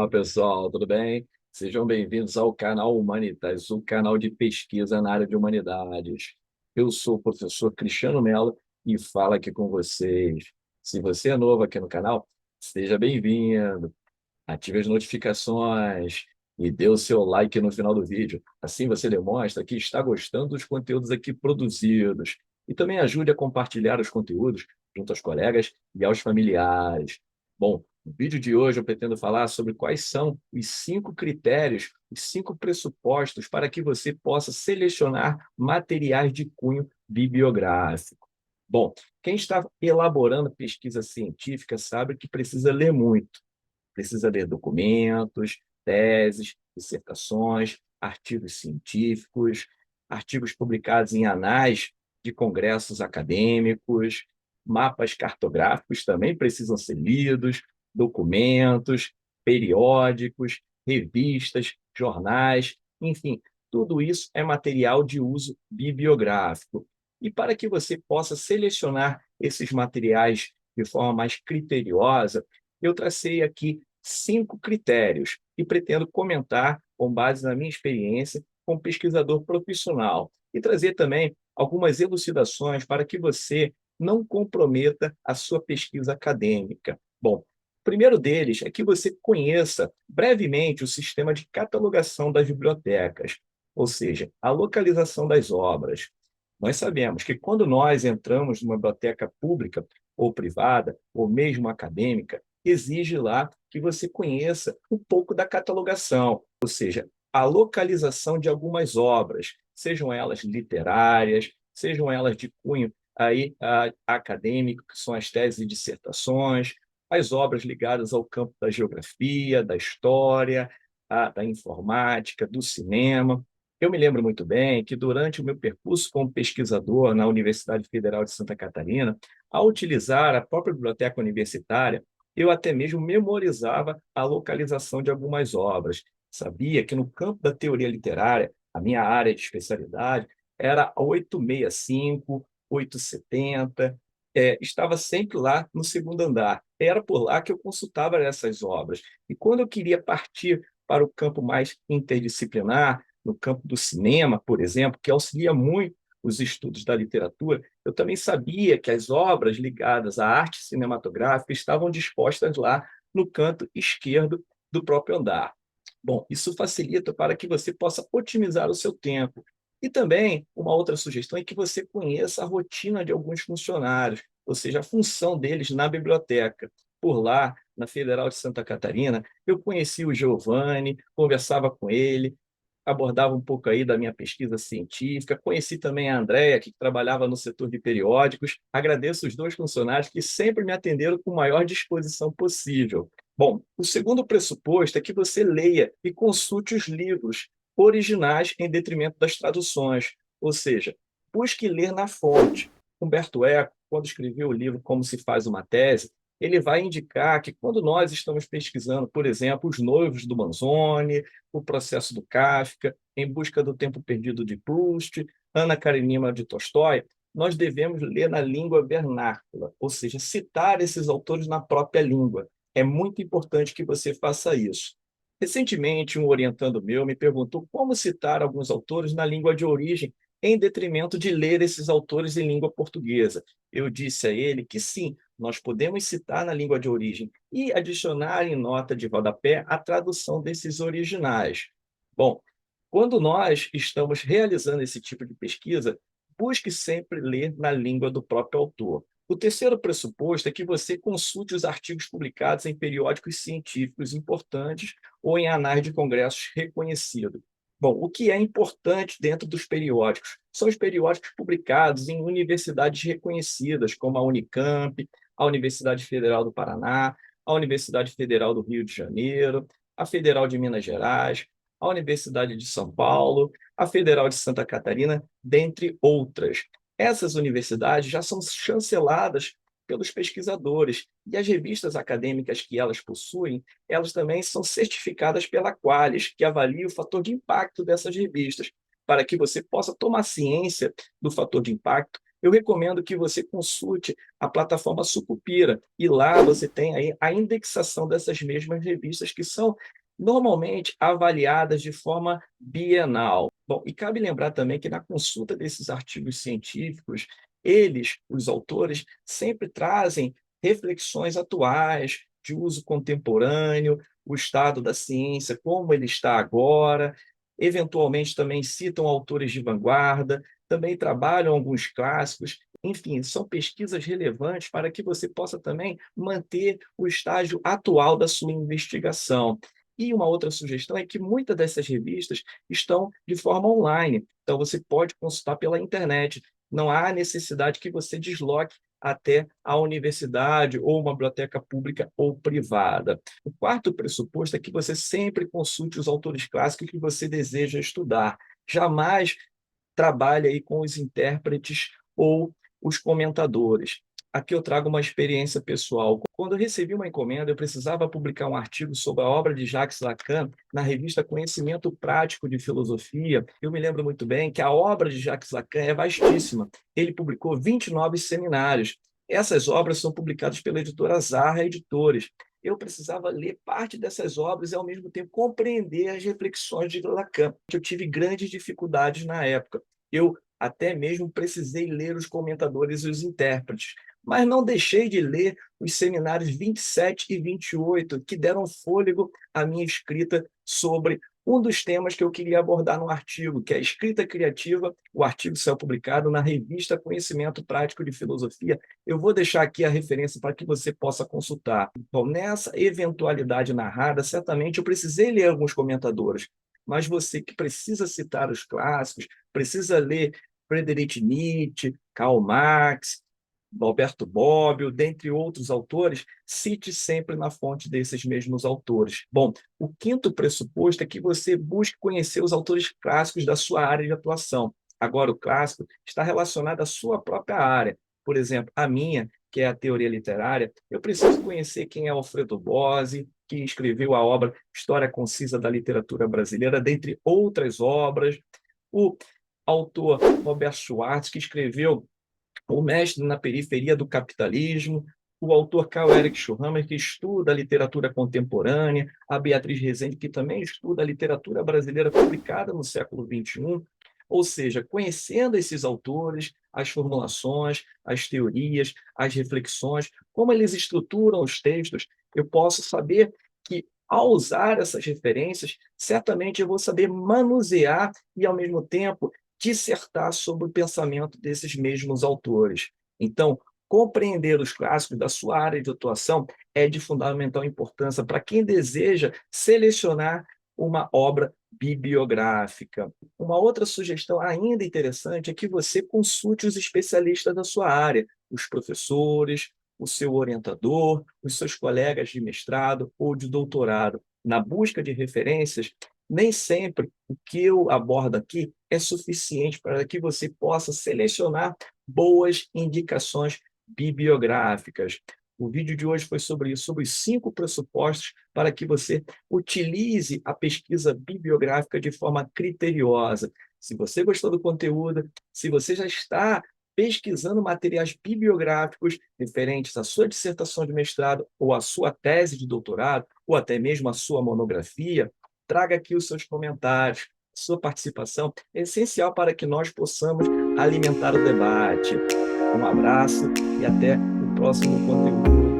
Fala pessoal, tudo bem? Sejam bem-vindos ao canal Humanitas, o canal de pesquisa na área de humanidades. Eu sou o professor Cristiano Mello e falo aqui com vocês. Se você é novo aqui no canal, seja bem-vindo. Ative as notificações e dê o seu like no final do vídeo. Assim você demonstra que está gostando dos conteúdos aqui produzidos. E também ajude a compartilhar os conteúdos junto aos colegas e aos familiares. Bom, no vídeo de hoje eu pretendo falar sobre quais são os 5 critérios, os 5 pressupostos para que você possa selecionar materiais de cunho bibliográfico. Bom, quem está elaborando pesquisa científica sabe que precisa ler muito. Precisa ler documentos, teses, dissertações, artigos científicos, artigos publicados em anais de congressos acadêmicos, mapas cartográficos também precisam ser lidos, documentos, periódicos, revistas, jornais, enfim, tudo isso é material de uso bibliográfico. E para que você possa selecionar esses materiais de forma mais criteriosa, eu tracei aqui 5 critérios e pretendo comentar com base na minha experiência como pesquisador profissional e trazer também algumas elucidações para que você não comprometa a sua pesquisa acadêmica. Bom, o primeiro deles é que você conheça brevemente o sistema de catalogação das bibliotecas, ou seja, a localização das obras. Nós sabemos que quando nós entramos numa biblioteca pública ou privada, ou mesmo acadêmica, exige lá que você conheça um pouco da catalogação, ou seja, a localização de algumas obras, sejam elas literárias, sejam elas de cunho acadêmico, que são as teses e dissertações, as obras ligadas ao campo da geografia, da história, da informática, do cinema. Eu me lembro muito bem que, durante o meu percurso como pesquisador na Universidade Federal de Santa Catarina, ao utilizar a própria biblioteca universitária, eu até mesmo memorizava a localização de algumas obras. Sabia que no campo da teoria literária, a minha área de especialidade era a 865, 870, estava sempre lá no segundo andar. Era por lá que eu consultava essas obras. E quando eu queria partir para o campo mais interdisciplinar, no campo do cinema, por exemplo, que auxilia muito os estudos da literatura, eu também sabia que as obras ligadas à arte cinematográfica estavam dispostas lá no canto esquerdo do próprio andar. Bom, isso facilita para que você possa otimizar o seu tempo. E também, uma outra sugestão é que você conheça a rotina de alguns funcionários, ou seja, a função deles na biblioteca. Por lá, na Federal de Santa Catarina, eu conheci o Giovanni, conversava com ele, abordava um pouco aí da minha pesquisa científica. Conheci também a Andréia, que trabalhava no setor de periódicos. Agradeço os 2 funcionários que sempre me atenderam com a maior disposição possível. Bom, o segundo pressuposto é que você leia e consulte os livros originais em detrimento das traduções, ou seja, busque ler na fonte. Humberto Eco, quando escreveu o livro Como se faz uma tese, ele vai indicar que, quando nós estamos pesquisando, por exemplo, Os Noivos do Manzoni, O Processo do Kafka, Em Busca do Tempo Perdido de Proust, Ana Karenina de Tolstói, nós devemos ler na língua vernácula, ou seja, citar esses autores na própria língua. É muito importante que você faça isso. Recentemente, um orientando meu me perguntou como citar alguns autores na língua de origem, em detrimento de ler esses autores em língua portuguesa. Eu disse a ele que sim, nós podemos citar na língua de origem e adicionar em nota de rodapé a tradução desses originais. Bom, quando nós estamos realizando esse tipo de pesquisa, busque sempre ler na língua do próprio autor. O terceiro pressuposto é que você consulte os artigos publicados em periódicos científicos importantes ou em anais de congressos reconhecidos. Bom, o que é importante dentro dos periódicos? São os periódicos publicados em universidades reconhecidas, como a Unicamp, a Universidade Federal do Paraná, a Universidade Federal do Rio de Janeiro, a Federal de Minas Gerais, a Universidade de São Paulo, a Federal de Santa Catarina, dentre outras. Essas universidades já são chanceladas pelos pesquisadores, e as revistas acadêmicas que elas possuem, elas também são certificadas pela Qualys, que avalia o fator de impacto dessas revistas, para que você possa tomar ciência do fator de impacto eu recomendo que você consulte a plataforma Sucupira, e lá você tem aí a indexação dessas mesmas revistas que são normalmente avaliadas de forma bienal. Bom, e cabe lembrar também que na consulta desses artigos científicos, eles, os autores, sempre trazem reflexões atuais, de uso contemporâneo, o estado da ciência, como ele está agora, eventualmente também citam autores de vanguarda, também trabalham alguns clássicos, enfim, são pesquisas relevantes para que você possa também manter o estágio atual da sua investigação. E uma outra sugestão é que muitas dessas revistas estão de forma online, então você pode consultar pela internet. Não há necessidade que você desloque até a universidade ou uma biblioteca pública ou privada. O quarto pressuposto é que você sempre consulte os autores clássicos que você deseja estudar. Jamais trabalhe aí com os intérpretes ou os comentadores. Aqui eu trago uma experiência pessoal. Quando eu recebi uma encomenda, eu precisava publicar um artigo sobre a obra de Jacques Lacan na revista Conhecimento Prático de Filosofia. Eu me lembro muito bem que a obra de Jacques Lacan é vastíssima. Ele publicou 29 seminários. Essas obras são publicadas pela editora Zarra Editores. Eu precisava ler parte dessas obras e, ao mesmo tempo, compreender as reflexões de Lacan. Eu tive grandes dificuldades na época. Eu até mesmo precisei ler os comentadores e os intérpretes, mas não deixei de ler os seminários 27 e 28, que deram fôlego à minha escrita sobre um dos temas que eu queria abordar no artigo, que é a escrita criativa. O artigo saiu publicado na revista Conhecimento Prático de Filosofia. Eu vou deixar aqui a referência para que você possa consultar. Bom, nessa eventualidade narrada, certamente eu precisei ler alguns comentadores, mas você que precisa citar os clássicos, precisa ler Friedrich Nietzsche, Karl Marx, Alberto Bobbio, dentre outros autores, cite sempre na fonte desses mesmos autores. Bom, o quinto pressuposto é que você busque conhecer os autores clássicos da sua área de atuação. Agora, o clássico está relacionado à sua própria área. Por exemplo, a minha, que é a teoria literária, eu preciso conhecer quem é Alfredo Bozzi, que escreveu a obra História Concisa da Literatura Brasileira, dentre outras obras. O autor Robert Schwartz, que escreveu O Mestre na Periferia do Capitalismo, o autor Karl Erich Schurhammer, que estuda a literatura contemporânea, a Beatriz Rezende, que também estuda a literatura brasileira publicada no século XXI. Ou seja, conhecendo esses autores, as formulações, as teorias, as reflexões, como eles estruturam os textos, eu posso saber que, ao usar essas referências, certamente eu vou saber manusear e, ao mesmo tempo, dissertar sobre o pensamento desses mesmos autores. Então, compreender os clássicos da sua área de atuação é de fundamental importância para quem deseja selecionar uma obra bibliográfica. Uma outra sugestão ainda interessante é que você consulte os especialistas da sua área, os professores, o seu orientador, os seus colegas de mestrado ou de doutorado. Na busca de referências, nem sempre o que eu abordo aqui é suficiente para que você possa selecionar boas indicações bibliográficas. O vídeo de hoje foi sobre isso, sobre os 5 pressupostos para que você utilize a pesquisa bibliográfica de forma criteriosa. Se você gostou do conteúdo, se você já está pesquisando materiais bibliográficos referentes à sua dissertação de mestrado ou à sua tese de doutorado, ou até mesmo à sua monografia, traga aqui os seus comentários. Sua participação é essencial para que nós possamos alimentar o debate. Um abraço e até o próximo conteúdo.